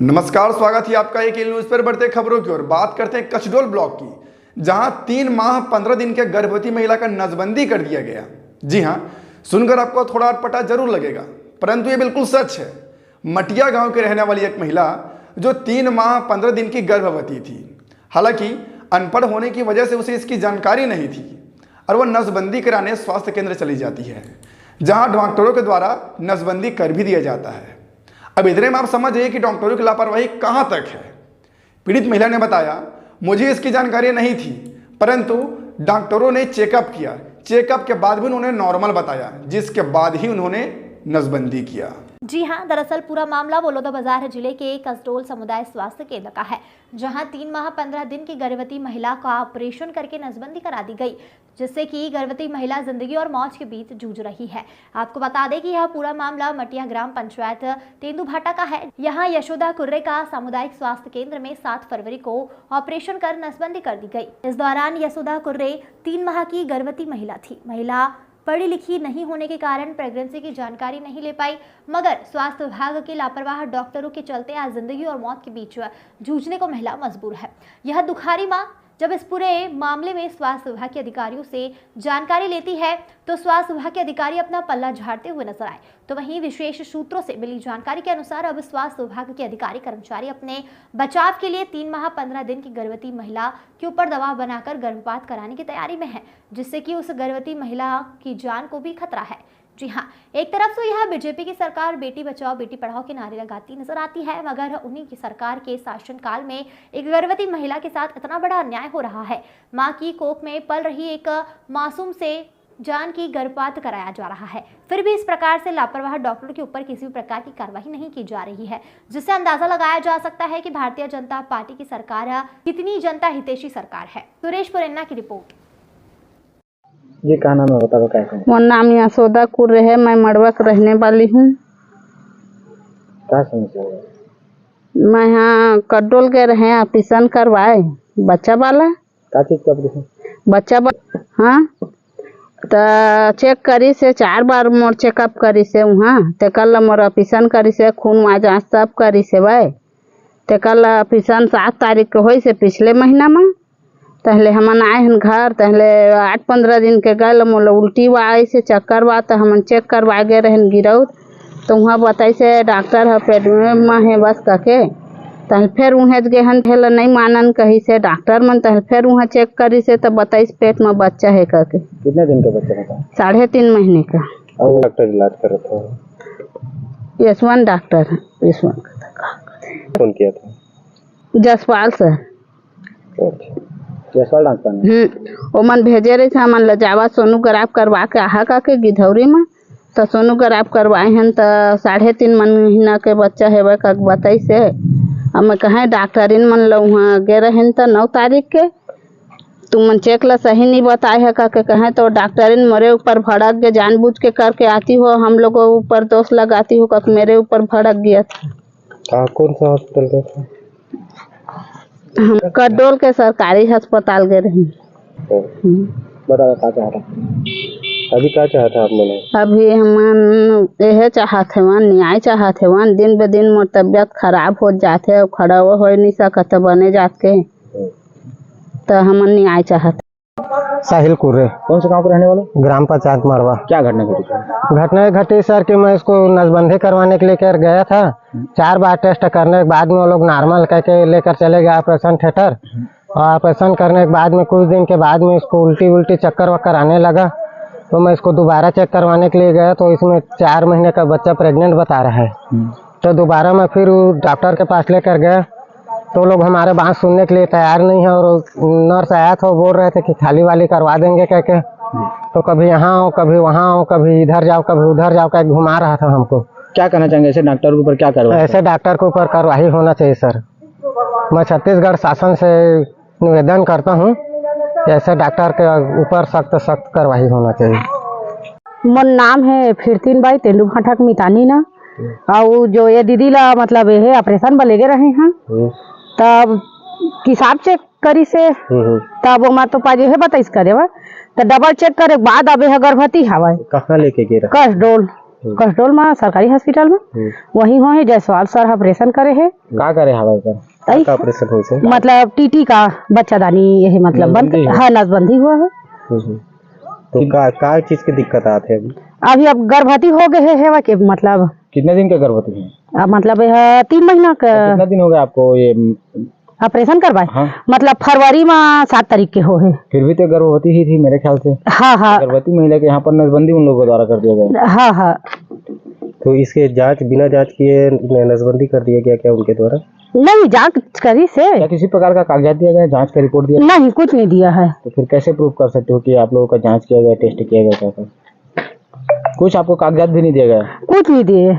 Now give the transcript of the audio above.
नमस्कार, स्वागत है आपका एक न्यूज पर। बढ़ते खबरों की ओर बात करते हैं कचडोल ब्लॉक की, जहां 3 माह 15 दिन के गर्भवती महिला का नसबंदी कर दिया गया। जी हां, सुनकर आपको थोड़ा अटपटा जरूर लगेगा, परंतु ये बिल्कुल सच है। मटिया गांव के रहने वाली एक महिला जो 3 माह 15 दिन की गर्भवती थी, हालांकि अनपढ़ होने की वजह से उसे इसकी जानकारी नहीं थी और वह नसबंदी कराने स्वास्थ्य केंद्र चली जाती है, जहाँ डॉक्टरों के द्वारा नसबंदी कर भी दिया जाता है। अब इतने में आप समझ जाइए कि डॉक्टरों की लापरवाही कहां तक है। पीड़ित महिला ने बताया, मुझे इसकी जानकारी नहीं थी, परंतु डॉक्टरों ने चेकअप किया। चेकअप के बाद भी उन्होंने नॉर्मल बताया, जिसके बाद ही उन्होंने नसबंदी किया। जी हां, दरअसल पूरा मामला बलौदाबाजार जिले के कसडोल समुदाय स्वास्थ्य केंद्र का है, जहां 3 माह 15 दिन की गर्भवती महिला का ऑपरेशन करके नसबंदी करा दी गई, जिससे कि गर्भवती महिला जिंदगी और मौत के बीच जूझ रही है। आपको बता दें कि यह पूरा मामला मटिया ग्राम पंचायत तेंदुभाटा का है। यहाँ यशोदा कुर्रे का सामुदायिक स्वास्थ्य केंद्र में 7 फरवरी को ऑपरेशन कर नसबंदी कर दी गई। इस दौरान यशोदा कुर्रे 3 माह की गर्भवती महिला थी। महिला पढ़ी लिखी नहीं होने के कारण प्रेगनेंसी की जानकारी नहीं ले पाई, मगर स्वास्थ्य विभाग के लापरवाह डॉक्टरों के चलते आज जिंदगी और मौत के बीच जूझने को महिला मजबूर है। यह दुखारी मां जब इस पूरे मामले में स्वास्थ्य विभाग के अधिकारियों से जानकारी लेती है, तो स्वास्थ्य विभाग के अधिकारी अपना पल्ला झाड़ते हुए नजर आए। तो वहीं विशेष सूत्रों से मिली जानकारी के अनुसार अब स्वास्थ्य विभाग के अधिकारी कर्मचारी अपने बचाव के लिए 3 माह 15 दिन की गर्भवती महिला के ऊपर दबाव बनाकर गर्भपात कराने की तैयारी में है, जिससे कि उस गर्भवती महिला की जान को भी खतरा है। जी हाँ, एक तरफ तो यह बीजेपी की सरकार बेटी बचाओ बेटी पढ़ाओ के नारे लगाती नजर आती है, मगर उन्हीं की सरकार के शासनकाल में एक गर्भवती महिला के साथ इतना बड़ा अन्याय हो रहा है। मां की कोख में पल रही एक मासूम से जान की गर्भपात कराया जा रहा है, फिर भी इस प्रकार से लापरवाह डॉक्टरों के ऊपर किसी भी प्रकार की कार्रवाई नहीं की जा रही है, जिससे अंदाजा लगाया जा सकता है कि भारतीय जनता पार्टी की सरकार कितनी जनता हितैषी सरकार है। सुरेश पुरेन्ना की रिपोर्ट। ये क्या नाम है, बताओ क्या है? मेरा नाम यशोदा कुर्रे है, मैं मड़वा की रहने वाली हूँ। क्या समस्या है? मैं यहाँ कड्डोल के रहे ऑपरेशन करवाए बच्चा वाला। क्या चीज का ऑपरेशन? बच्चा हाँ, तो चेक करी से 4 बार मोर चेकअप करी से वहाँ, तो कल मोर ऑपरेशन करी से खून वहाँ जाँच सब करी से भाई, तो कल ऑपरेशन 7 तारीख के हो से पिछले महीना में। पहले हमन आए हैं घर, पहले 8-15 दिन के गए मोल उल्टी आई से चक्कर बा, तो हमन चेक करवा गए रहन गिरऊ, तो वहाँ बताई से डॉक्टर है पेट में है बस कके, तहल फिर वहाँ गए हन, पहले नहीं मानन कही से डॉक्टर मन, तहल फिर वहाँ चेक करी से तो बताई पेट में बच्चा है कके। कितने दिन का बच्चा था? 3.5 महीने का। और डॉक्टर इलाज कर रहा था? यशवंत डॉक्टर है। यशवंत फोन किया था? जसपाल सर। जसपाल डॉक्टर ने? वो मन भेजे रहे थे, हमन ले जावा सोनोग्राफ करवा के आहा का के गिधौरी में, तो सोनोग्राफ करवाए हैं तो 3.5 महीना के बच्चा है का बताई से। अब मैं कहें डॉक्टरिन मन लो वहाँ गे रहे तो 9 तारीख के, तुम मन चेक ला सही नहीं बताए है का के कहें, तो डॉक्टरिन मेरे ऊपर भड़क के जानबूझ के करके आती हो, हम लोगों ऊपर दोष लगाती हो, का मेरे ऊपर भड़क गया था। कौन सा हॉस्पिटल गए थे? हम कड्डोल के सरकारी अस्पताल गए रहे। बताओ क्या चाह रहा? अभी क्या चाहता आप मैंने? अभी हम यह चाहते हैं, न्याय चाहते हैं। दिन ब दिन मोर तबियत खराब हो जाते, खड़ा हो नहीं सकते बने जाते, तो हम न्याय चाहते। साहिल कुर्रे। कौन से गांव के रहने वाले? ग्राम पंचायत मड़वा। क्या घटना घटी? घटना घटी सर कि मैं इसको नसबंदी करवाने के लेकर गया था। 4 बार टेस्ट करने के बाद में वो लोग नॉर्मल कह के लेकर चले गए ऑपरेशन थिएटर, और ऑपरेशन करने के बाद में कुछ दिन के बाद में इसको उल्टी चक्कर वक्कर आने लगा, तो मैं इसको दोबारा चेक करवाने के लिए गया, तो इसमें 4 महीने का बच्चा प्रेग्नेंट बता रहा है। तो दोबारा मैं फिर डॉक्टर के पास लेकर गया, तो लोग हमारे बात सुनने के लिए तैयार नहीं है, और नर्स आया था, बोल रहे थे कि खाली वाली करवा देंगे कह के, तो कभी यहाँ आओ कभी वहाँ आओ, कभी इधर जाओ कभी उधर जाओ, कह घुमा रहा था हमको। क्या कहना चाहेंगे ऐसे डॉक्टर के ऊपर? क्या करवा? ऐसे डॉक्टर के ऊपर कार्रवाई होना चाहिए सर। मैं छत्तीसगढ़ शासन से निवेदन करता हूँ कि ऐसे डॉक्टर के ऊपर सख्त कार्रवाई होना चाहिए। मोर नाम है फिरतीन बाई तेंदुभाटा मितानी ना, और जो ये दीदी ला मतलब ये ऑपरेशन पर लेके रहे हैं, तब हिसाब चेक करी से, तब वो तो पाजी है बताइस करे, तो डबल चेक करे बाद अब गर्भवती हवा। कहाँ लेके गए? कसडोल। कसडोल में सरकारी हॉस्पिटल में वही हो है जायसवाल सर ऑपरेशन करे है का करे हवाई कर का ऑपरेशन हुई से मतलब टीटी का बच्चादानी यही मतलब बंद नसबंदी है। हाँ नसबंदी हुआ है। तो का चीज की दिक्कत आते अभी अभी अब गर्भवती हो गए है के मतलब कितने दिन के गर्भवती हैं? मतलब यह 3 महीना का कितना दिन हो गया आपको ये? ऑपरेशन करवाए हाँ। मतलब फरवरी में 7 तारीख के हो है। फिर भी तो गर्भवती ही थी मेरे ख्याल से। हाँ हाँ गर्भवती महिला के यहाँ पर नसबंदी उन लोगों द्वारा कर दिया गया। हाँ हाँ तो इसके जांच बिना जांच किए नसबंदी कर दिया गया क्या उनके द्वारा? नहीं जांच करी से क्या किसी प्रकार का कागजात दिया गया, जांच का रिपोर्ट दिया? नहीं कुछ नहीं दिया है। तो फिर कैसे प्रूव कर सकते हो कि आप लोगों का जांच किया गया, टेस्ट किया गया? क्या कुछ आपको कागजात भी नहीं दिया गया? कुछ नहीं दिए।